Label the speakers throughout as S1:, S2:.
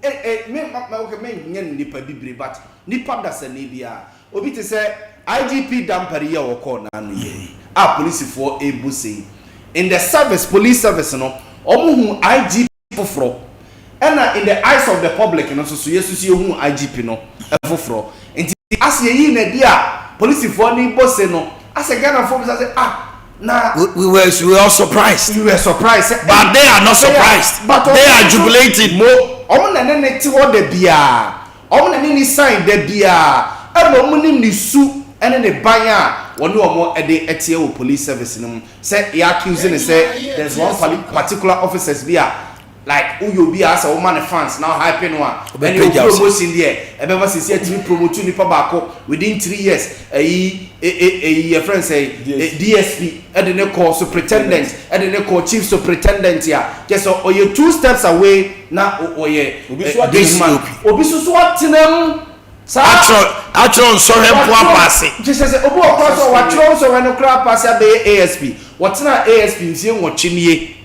S1: me nipa bibre but nipa da se ne bia obi te say IGP dampari ya woko na no ye police for ebu say in the service police service no omo hu IGP foforo and in the eyes of the public no so yesu hu IGP no foforo enti as ye yi na dia police for ni boss no as a Ghana folks say nah,
S2: we were all surprised.
S1: You were surprised,
S2: but they are not surprised.
S1: But
S2: they are jubilating.
S1: Omo na ne ti wo de bia. Omo na ni sign de bia. E no mo ni su ene ne ban a woni omo e de etie wo police service no. Say e accusing say there's one particular officers bia like who you be as a woman fans now hyping one. And you promoting there. E be was say TV promote nipa baako within 3 years. A friend say DSP and the call superintendent and the call chief superintendent here just so you 2 steps away now this man obisu what them
S2: actual so help one passing
S1: just say obo cross what so when crap pass be ASP what na ASP nsie nwotchimie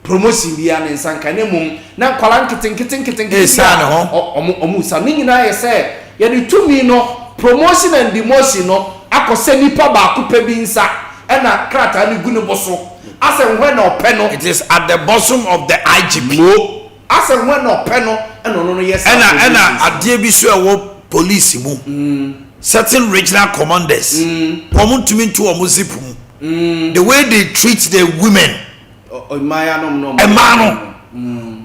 S1: promotion bia ne nsanka ne mum na kwala nketen
S2: esa ne ho
S1: omu sa ni nyina ye say ye de tumi no promotion and demotion no akose nipa ba akupa bi nsa e na krata ni gu ne boso ase when no pe no
S2: it is at the bosom of the IGP
S1: no ase when no pe no e no yes
S2: na ade bi so e wo police mu certain regional commanders omo tumi to omo zip mu the way they treat the women emano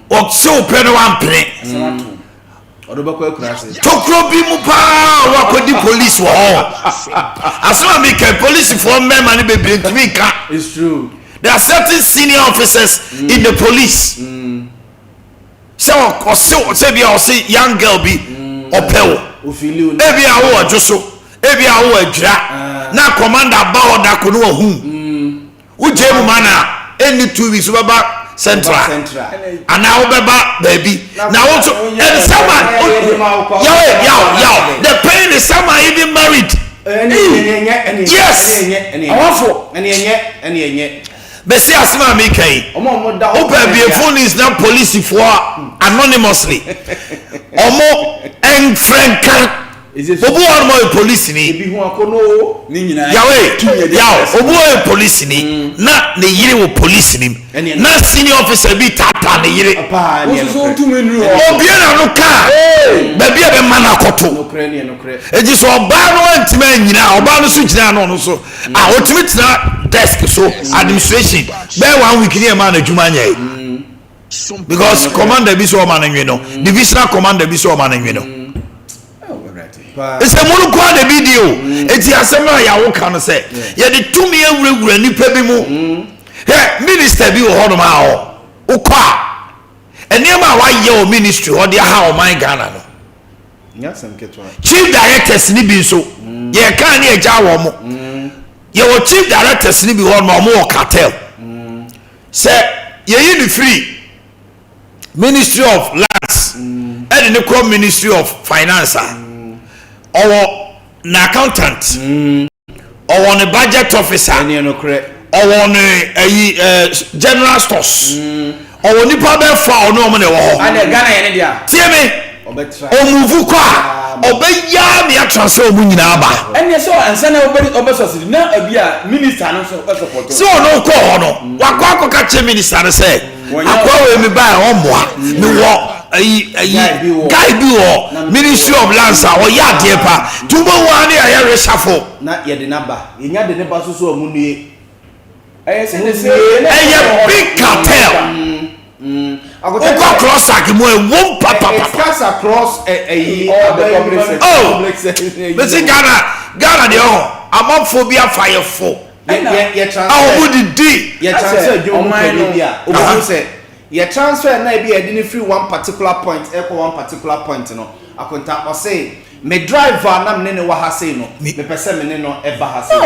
S2: o so pe no wan pre
S1: odobako akurase
S2: tokro bi mu pa wa kodi police wo asema me ke police for men man be ntimi ka
S1: it's true
S2: there are certain senior officers in the police so say bia o say young girl bi opewo
S1: ofili
S2: ebi awo ajoso ebi awo adwira na commander ba oda ko no hu uje mu mana any 2 weeks baba central and now beba baby now also and someone yo the pain is someone even married yes awful
S1: enye
S2: but see asema me kai open be phone is now police for anonymously omo en friend kan obu on mo police ni
S1: ebi hu akono
S3: ni nyina
S2: yawe obu o police ni na ne yire wo police ni na senior officer bi tata ne yire
S3: so tumi nru
S2: obi na no ka ba bia be mana koto
S1: no kre
S2: eji so oba no antima nyina oba no so gyina no so otimi tena desk so administration be 1 week ni e ma na djuma nyai because commander bi so o ma na nwe no divisional commander bi so o ma na nwe no it's a munu kwa de video eti asema ya wo kan say ye de tumi awurawura nipa bi mu minister bi wo hono ma ho ukwa eniema wa ye o ministry ho de ha o man Ghana no
S1: nyasem ketwa
S2: chief directors ni bi so ye kan ni eja wo mo ye wo chief directors ni bi ho no mo cartel say ye yi ni free ministry of lands and the ministry of finance or an accountant or on a budget officer or on a general stores or ni problem for no money
S1: and Ghana yen dia
S2: tie me o move kwa obeya me transfer mu nyina ba
S3: ene so ansa na obeso na abia minister no so support
S2: so no ko ho no wakwa ka che minister no say akwa we me ba o moa me wo guy bi wo ministry of lands or ya de pa tubo wa ne ya reshuffle
S1: na ye de naba ye nya de ne ba so so amunue
S2: big cartel cross agimo e won papa
S1: cross across
S2: but Ghana de amophobia fire for
S1: ye transfer ye transfer na be e free one particular point one particular point no akonta o say me driver na me ne wa ha say no me pese me ne no e ba ha say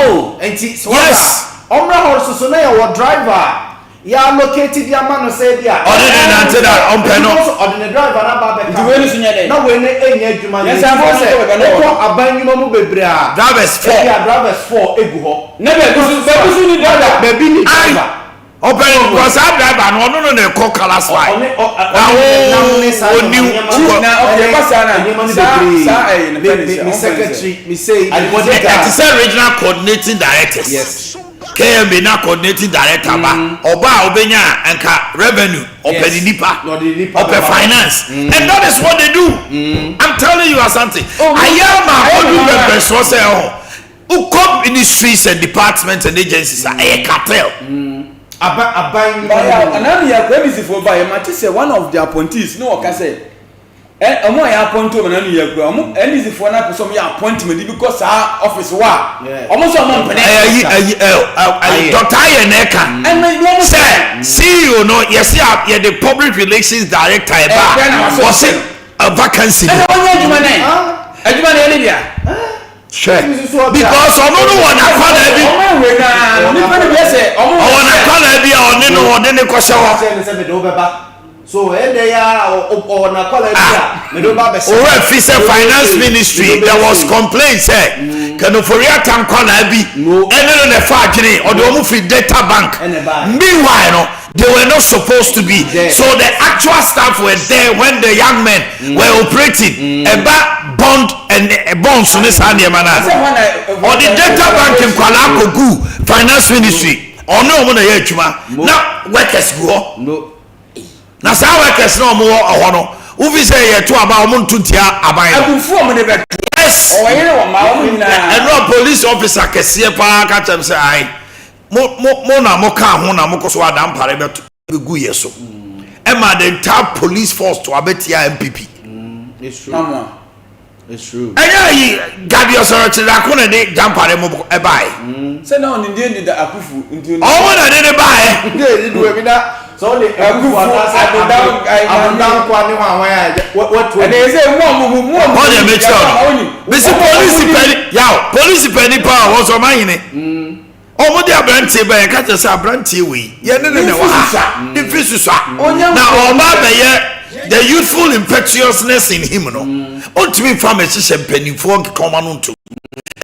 S1: enti so
S2: yes
S1: omra horse so na your driver ya located ya man say dia
S2: ordinary na ante da ompe no
S1: ordinary driver na ba be
S3: di we ni so nya dey
S1: na we ne enya adwuma
S3: yes am say
S1: ko abanyuma mu bebre a
S2: drivers 4
S1: drivers 4 egu ho
S3: na be busu ni driver
S1: be bi ni driver
S2: Open because I drive and no call colors why.
S1: Secretary, me say
S2: it's a regional coordinating directors.
S1: Yes.
S2: KMB now coordinating director ba oba obenya anka revenue open nipa open finance and that is what they do. I'm telling you something. I am a person say who come ministries and departments and agencies are a cartel.
S3: One of the appointees no can say I'm appoint to an year and is for some appointment because our office almost
S2: Dr. Yeneka and see you know yes yeah the public relations director was it a vacancy sure because I don't know what I call
S1: so they are or na call
S2: finance ministry there was complaints can for real time call be and the factory or the data bank meanwhile they were not supposed to be there. So the actual staff were there when the young men were operating about bond and bonds on this hand or the data bank in Kuala Lumpur finance ministry or no one now workers go na sa workers no mo ahono wo fi say ye to aba mo ntuntia aban
S3: abufu mo ne be
S2: yes
S3: o ye wo ma wo nyina
S2: and no police officer kese pa ka chem say ai mo na mo ka ho na mo ko so adam pare be gu ye so e ma the entire police force to abetia MPP
S1: it's true
S2: ayi gabi osoro chira ko na de jam pare mo e bai
S3: say na on ndi da akufu ndi
S2: o mo na de bai
S1: dey do we na so the down kwa ni what
S3: and they say mo
S2: all the make sure this police penny power was o man ni o mo dia brantie ba e ka je say brantie we ye ne wa the fisu na o ma be ye the youthful impetuousness in him no ultimate farmers is pennyfo nkoma no nto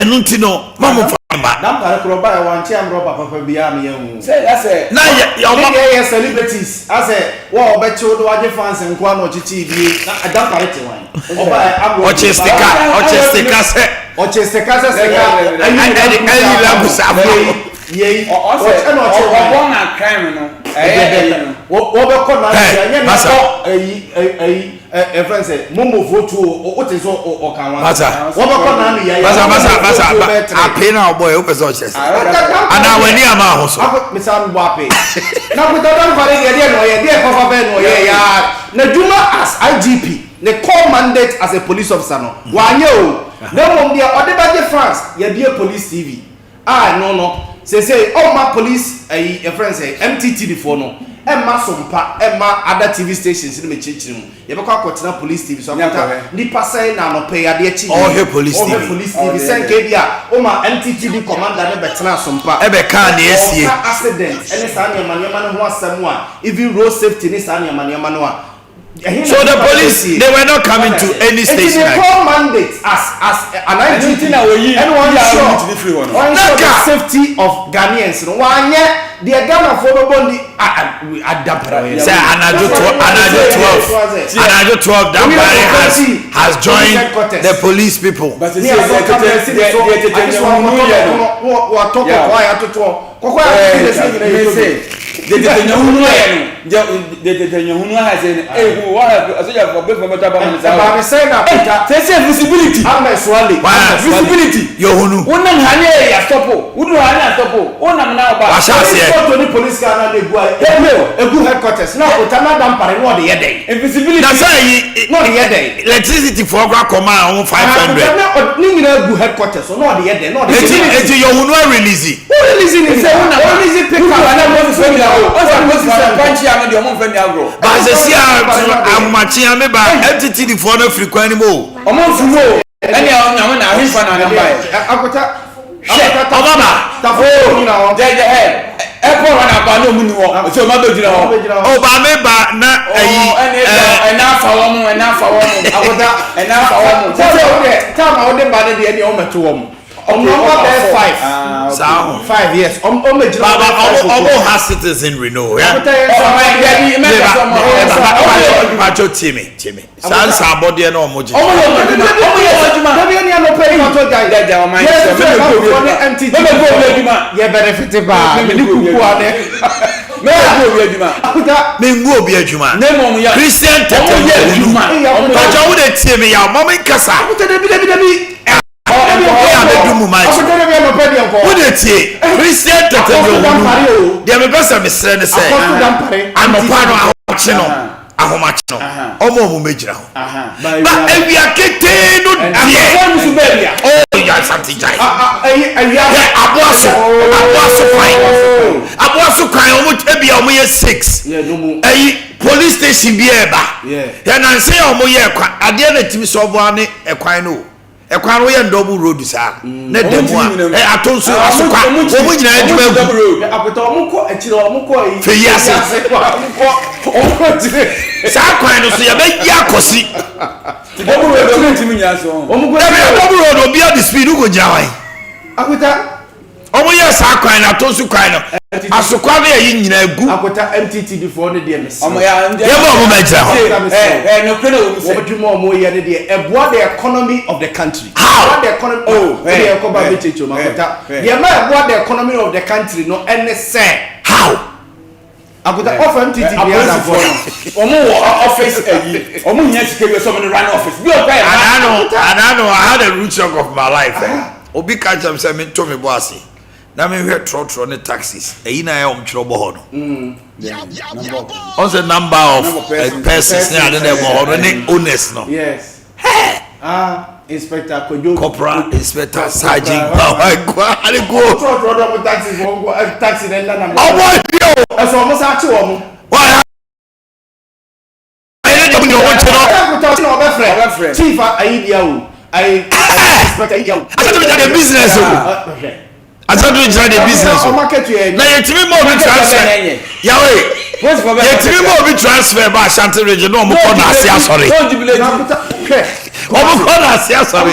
S2: enu nti no mamu famba
S1: na mpare kro ba wan chi amro papa bia me hu
S3: say that's it
S2: na
S1: ye celebrities ase wo obechi wo waje fans nkwa no chichi bi na adam pare te wan oba amro
S2: ochestika se any level sabo
S1: ye
S3: o say o na crime no
S1: wo be ko na ya na ko friend say mumu vote o te so o kan wa wo be ko na ya
S2: masa ape na boy o person chest ana wani ama ho so
S1: me sam wape na ko don fare ye de ko fa be no ye ya na duma as IGP the core mandate as a police officer no wanye o na mom dia o de baje France ye be police TV no say all my police a friend say MTT before no Emma SOMPA Emma other TV stations in the chichim you be call police TV so after nipa say na no pay ade chi
S2: all her police TV
S1: send ke dia o ma MTT di commander na betena SOMPA
S2: e be ka na esie
S1: accident any sa nyama no ho asem a even road safety ni sa nyama no a
S2: so the police they were not coming to any station
S1: it's a core mandate as an IGP anyone sure the safety of Ghanaians no wanye the Ghana for nobody adapara
S2: say anajo 12 Dampare has joined the police people
S3: but
S1: they visibility visibility
S2: yohunu
S3: wonam hane ya stopo wudu hane ya stopo wonam na ba
S1: police car na dey go headquarters na otana Dampare no dey yede
S2: invisibility na say
S1: no dey yede
S2: electricity for gwa koma on 500
S1: ni nyina go headquarters no dey yede no dey
S2: eti yohunu release
S1: ni say wona release pick up
S3: na mo so mi awo o sa mo so panchi am dey o mo fẹ́ mi agro
S2: ba se si amachi am ba FTT for no frequent mo
S3: o mo fu mo eni awon na ahimfa na namba
S1: akota
S2: obama
S1: tafo ni na won
S3: jeje epo wana ba no mu ni won so ma be jira won
S2: obama ba na
S3: ena fa won akota
S1: ena fa won so de ta ma o de ba de ni o meto won
S2: Sound
S1: 5 years.
S2: Baba has citizenry no. Timmy. Sans abode na omoji. Mengu obi adwuma. Christian tete. Ojo wo de tie me ya mama nkasa. Wo de tie Christian tete no. Dia me pesa mesre ne se. Anopa no ahoche no. Ahomache no. Omo mejira ho. Ba ewia kete no die. Oh ya santi jai. Aboaso kwan omo ebia omo ye 6. Police station bi eba. Ya na nse omo ye kwa ade na timi so bo ane ekwan no. Ekwan ro ye double road sa. Na demu a atonso asokwa. Omo nyina adwuma gu.
S1: Apeta omo ko akire omo ko yi.
S2: Fe yase. Omo ko sa kwan no so ya be ya kosi.
S3: Double road timi nya so.
S2: Omo ko double road obi a the speed go jawai.
S1: Apeta
S2: omo ye sa kwan na tonso kwan no. Asokwa na yi nyina gu.
S1: Apeta MTT before ne de mesi.
S3: Omo ya
S2: omo majira ho.
S3: No kwena omo se.
S1: Odwuma omo ye ne de eboa the economy of the country.
S2: How?
S1: The economy the ekoba bechecho makota. The ma eboa the economy of the country no ene say.
S2: How?
S1: Akuta offer MTT be as for
S3: omo office eyi omo nya sike so mo run office bi o pay
S2: I know I had a root shock of my life. Obi catch am say me to me boss. Na me hwe trotro ne taxis. Eyi na ya omtro bo ho no. On the number of persons na dey bo ho ne owners no.
S1: Yes. Inspector Kojo
S2: Corporal Inspector Sergeant Kwa ali go
S1: trotro mo taxi den na na.
S2: Omo dio.
S1: Eso mo sa chi omo.
S2: Why? I don't know what you know.
S1: Chief idea o. I expect idea.
S2: I don't know the business o.
S1: Okay.
S2: I don't know the business o. Na yetimi mo bi transfer. Yawe. Yetimi mo bi transfer ba Ashanti region no mo ko na ase asori. Omo ko na ase asori.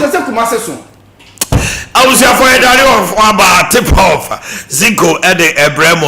S2: I was here for a day of about tip off Zinco at the Ebremo.